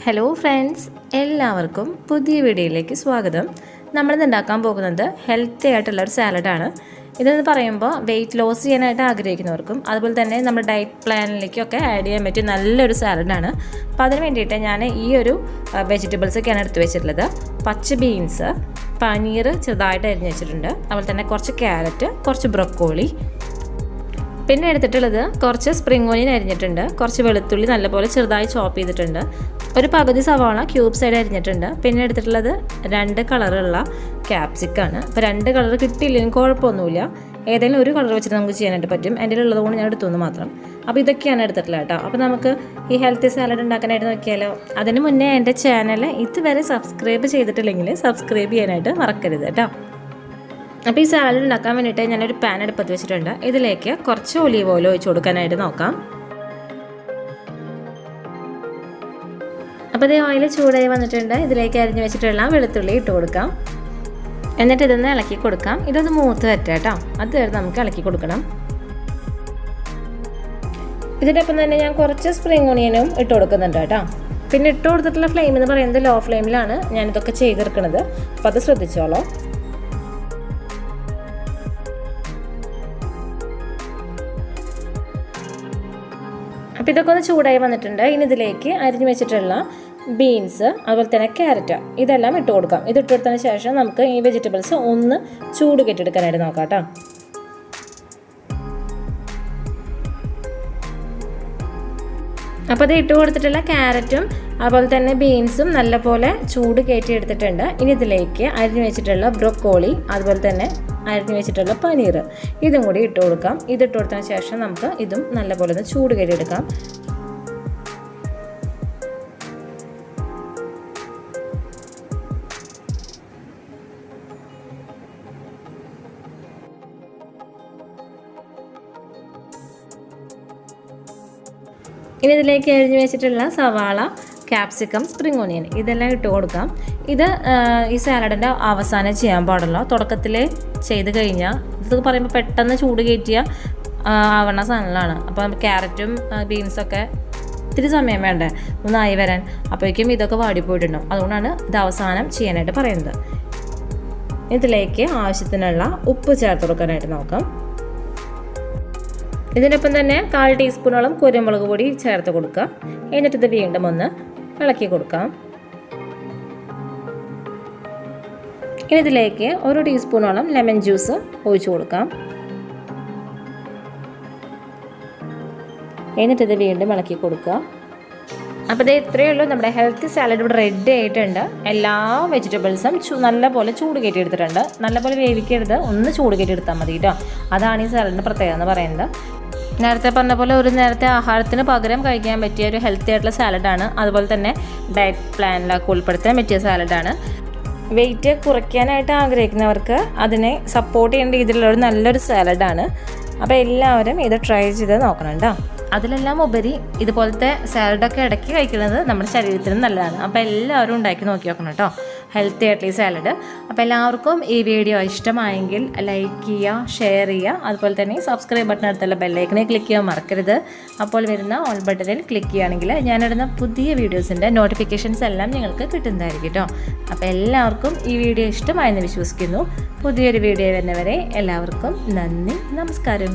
Hello friends, എല്ലാവർക്കും പുതിയ വീഡിയോയിലേക്ക് സ്വാഗതം. നമ്മളിന്ന് ഉണ്ടാക്കാൻ പോകുന്നത് ഹെൽത്തി ആയിട്ടുള്ള ഒരു സാലഡാണ്. ഇതെന്ന് പറയുമ്പോൾ വെയിറ്റ് ലോസ് ചെയ്യാനായിട്ട് ആഗ്രഹിക്കുന്നവർക്കും അതുപോലെ തന്നെ നമ്മുടെ ഡയറ്റ് പ്ലാനിലേക്കൊക്കെ ആഡ് ചെയ്യാൻ പറ്റിയ നല്ലൊരു സാലഡാണ്. അപ്പോൾ അതിന് വേണ്ടിയിട്ട് ഞാൻ ഈ ഒരു വെജിറ്റബിൾസൊക്കെയാണ് എടുത്ത് വെച്ചിട്ടുള്ളത്. പച്ച ബീൻസ്, പനീർ ചെറുതായിട്ട് അരിഞ്ഞ് വെച്ചിട്ടുണ്ട്, അതുപോലെ തന്നെ കുറച്ച് ക്യാരറ്റ്, കുറച്ച് ബ്രൊക്കോളി, പിന്നെ എടുത്തിട്ടുള്ളത് കുറച്ച് സ്പ്രിംഗ് ഓണിയൻ അരിഞ്ഞിട്ടുണ്ട്, കുറച്ച് വെളുത്തുള്ളി നല്ലപോലെ ചെറുതായി ചോപ്പ് ചെയ്തിട്ടുണ്ട്, ഒരു പകുതി സവാള ക്യൂബ്സ് ആയിട്ട് അരിഞ്ഞിട്ടുണ്ട്, പിന്നെ എടുത്തിട്ടുള്ളത് 2 കളറുള്ള ക്യാപ്സിക്കാണ്. അപ്പോൾ 2 കളർ കിട്ടിയില്ലെങ്കിൽ കുഴപ്പമൊന്നുമില്ല, ഏതെങ്കിലും ഒരു കളർ വെച്ചിട്ട് നമുക്ക് ചെയ്യാനായിട്ട് പറ്റും. എൻ്റെ ഉള്ളത് കൊണ്ട് ഞാൻ എടുത്തു മാത്രം. അപ്പോൾ ഇതൊക്കെയാണ് എടുത്തിട്ടുള്ളത് കേട്ടോ. അപ്പോൾ നമുക്ക് ഈ ഹെൽത്തി സാലഡ് ഉണ്ടാക്കാനായിട്ട് നോക്കിയാലോ. അതിന് മുന്നേ എൻ്റെ ചാനൽ ഇതുവരെ സബ്സ്ക്രൈബ് ചെയ്തിട്ടില്ലെങ്കിൽ സബ്സ്ക്രൈബ് ചെയ്യാനായിട്ട് മറക്കരുത് കേട്ടോ. അപ്പോൾ ഈ സാലഡ് ഉണ്ടാക്കാൻ വേണ്ടിയിട്ട് ഞാനൊരു പാൻ അടുപ്പത്ത് വെച്ചിട്ടുണ്ട്. ഇതിലേക്ക് കുറച്ച് ഒലീവ് ഓയിൽ ഒഴിച്ച് കൊടുക്കാനായിട്ട് നോക്കാം. അപ്പോൾ ഇത് ഓയിൽ ചൂടായി വന്നിട്ടുണ്ട്. ഇതിലേക്ക് അരിഞ്ഞ് വെച്ചിട്ടുള്ള വെളുത്തുള്ളി ഇട്ട് കൊടുക്കാം. എന്നിട്ട് ഇതൊന്ന് ഇളക്കി കൊടുക്കാം. ഇതൊന്ന് മൂത്ത് വരട്ടെ കേട്ടോ, അതുവരെ നമുക്ക് ഇളക്കി കൊടുക്കണം. ഇതിനൊപ്പം തന്നെ ഞാൻ കുറച്ച് സ്പ്രിംഗ് ഓണിയനും ഇട്ട് കൊടുക്കുന്നുണ്ട് കേട്ടോ. പിന്നെ ഇട്ട് കൊടുത്തിട്ടുള്ള ഫ്ലെയിം എന്ന് പറയുന്നത് ലോ ഫ്ലെയിമിലാണ് ഞാനിതൊക്കെ ചെയ്തെടുക്കുന്നത്, അപ്പോൾ അത് ശ്രദ്ധിച്ചോളൂ. അപ്പോൾ ഇതൊക്കെ ഒന്ന് ചൂടായി വന്നിട്ടുണ്ട്. ഇനി ഇതിലേക്ക് അരിഞ്ഞ് വെച്ചിട്ടുള്ള ബീൻസ് അതുപോലെ തന്നെ ക്യാരറ്റ് ഇതെല്ലാം ഇട്ട് കൊടുക്കാം. ഇത് ഇട്ട് കൊടുത്തതിന് ശേഷം നമുക്ക് ഈ വെജിറ്റബിൾസ് ഒന്ന് ചൂട് കെട്ടിയെടുക്കാനായിട്ട് നോക്കാം കേട്ടോ. അപ്പോൾ ഇത് ഇട്ട് കൊടുത്തിട്ടുള്ള ക്യാരറ്റും അതുപോലെ തന്നെ ബീൻസും നല്ലപോലെ ചൂട് കയറ്റി എടുത്തിട്ടുണ്ട്. ഇനി ഇതിലേക്ക് അരിഞ്ഞ് വെച്ചിട്ടുള്ള ബ്രൊക്കോളി അതുപോലെ തന്നെ അരിഞ്ഞ് വെച്ചിട്ടുള്ള പനീർ ഇതും കൂടി ഇട്ട് കൊടുക്കാം. ഇതിട്ട് കൊടുത്തതിന് ശേഷം നമുക്ക് ഇതും നല്ലപോലെ ഒന്ന് ചൂട് കയറ്റിയെടുക്കാം. ഇനി ഇതിലേക്ക് അരിഞ്ഞ് വെച്ചിട്ടുള്ള സവാള, ക്യാപ്സിക്കം, സ്പ്രിംഗ് ഓണിയൻ ഇതെല്ലാം ഇട്ട് കൊടുക്കാം. ഇത് ഈ സാലഡിൻ്റെ അവസാനം ചെയ്യാൻ പാടുള്ളൂ, തുടക്കത്തിൽ ചെയ്ത് കഴിഞ്ഞാൽ ഇത് പറയുമ്പോൾ പെട്ടെന്ന് ചൂട് കയറ്റിയ ആവണ സാധനങ്ങളാണ്. അപ്പം ക്യാരറ്റും ബീൻസൊക്കെ ഇത്തിരി സമയം വേണ്ടേ ഒന്നായി വരാൻ, അപ്പോഴേക്കും ഇതൊക്കെ വാടിപ്പോയിട്ടുണ്ടാവും. അതുകൊണ്ടാണ് ഇത് അവസാനം ചെയ്യാനായിട്ട് പറയുന്നത്. ഇതിലേക്ക് ആവശ്യത്തിനുള്ള ഉപ്പ് ചേർത്ത് കൊടുക്കാനായിട്ട് നോക്കാം. ഇതിനൊപ്പം തന്നെ 1/4 ടീസ്പൂണോളം കുരുമുളക് പൊടി ചേർത്ത് കൊടുക്കുക. എന്നിട്ട് ഇത് വീണ്ടും ഒന്ന് ഇളക്കി കൊടുക്കാം. ഇനി ഇതിലേക്ക് 1 ടീസ്പൂണോളം ലെമൺ ജ്യൂസ് ഒഴിച്ചു കൊടുക്കാം. എന്നിട്ട് ഇത് വീണ്ടും ഇളക്കി കൊടുക്കുക. അപ്പോൾ ഇത് ഇത്രയേ ഉള്ളൂ, നമ്മുടെ ഹെൽത്തി സാലഡ് ഇവിടെ റെഡി ആയിട്ടുണ്ട്. എല്ലാ വെജിറ്റബിൾസും നല്ലപോലെ ചൂട് കയറ്റി എടുത്തിട്ടുണ്ട്. നല്ലപോലെ വേവിക്കരുത്, ഒന്ന് ചൂട് കയറ്റി എടുത്താൽ മതി കേട്ടോ. അതാണ് ഈ സാലഡിൻ്റെ പ്രത്യേകത എന്ന് പറയുന്നത്. നേരത്തെ പറഞ്ഞ പോലെ ഒരു നേരത്തെ ആഹാരത്തിന് പകരം കഴിക്കാൻ പറ്റിയ ഒരു ഹെൽത്തി ആയിട്ടുള്ള സാലഡാണ്. അതുപോലെ തന്നെ ഡയറ്റ് പ്ലാനിലൊക്കെ ഉൾപ്പെടുത്താൻ പറ്റിയ സാലഡാണ്. വെയിറ്റ് കുറയ്ക്കാനായിട്ട് ആഗ്രഹിക്കുന്നവർക്ക് അതിനെ സപ്പോർട്ട് ചെയ്യേണ്ട രീതിയിലുള്ള നല്ലൊരു സാലഡാണ്. അപ്പോൾ എല്ലാവരും ഇത് ട്രൈ ചെയ്ത് നോക്കണം കേട്ടോ. അതിലെല്ലാം ഉപരി ഇതുപോലത്തെ സാലഡൊക്കെ ഇടയ്ക്ക് കഴിക്കുന്നത് നമ്മുടെ ശരീരത്തിനും നല്ലതാണ്. അപ്പോൾ എല്ലാവരും ഉണ്ടാക്കി നോക്കി നോക്കണം കേട്ടോ, ഹെൽത്തി ആയിട്ടുള്ള ഈ സാലഡ്. അപ്പോൾ എല്ലാവർക്കും ഈ വീഡിയോ ഇഷ്ടമായെങ്കിൽ ലൈക്ക് ചെയ്യുക, ഷെയർ ചെയ്യുക, അതുപോലെ തന്നെ സബ്സ്ക്രൈബ് ബട്ടൺ അടുത്തുള്ള ബെല്ലൈക്കനെ ക്ലിക്ക് ചെയ്യാൻ മറക്കരുത്. അപ്പോൾ വരുന്ന ഓൾ ബട്ടണിൽ ക്ലിക്ക് ചെയ്യുകയാണെങ്കിൽ ഞാനിടുന്ന പുതിയ വീഡിയോസിൻ്റെ നോട്ടിഫിക്കേഷൻസ് എല്ലാം നിങ്ങൾക്ക് കിട്ടുന്നതായിരിക്കും കേട്ടോ. അപ്പോൾ എല്ലാവർക്കും ഈ വീഡിയോ ഇഷ്ടമായെന്ന് വിശ്വസിക്കുന്നു. പുതിയൊരു വീഡിയോ വരുന്നവരെ എല്ലാവർക്കും നന്ദി, നമസ്കാരം.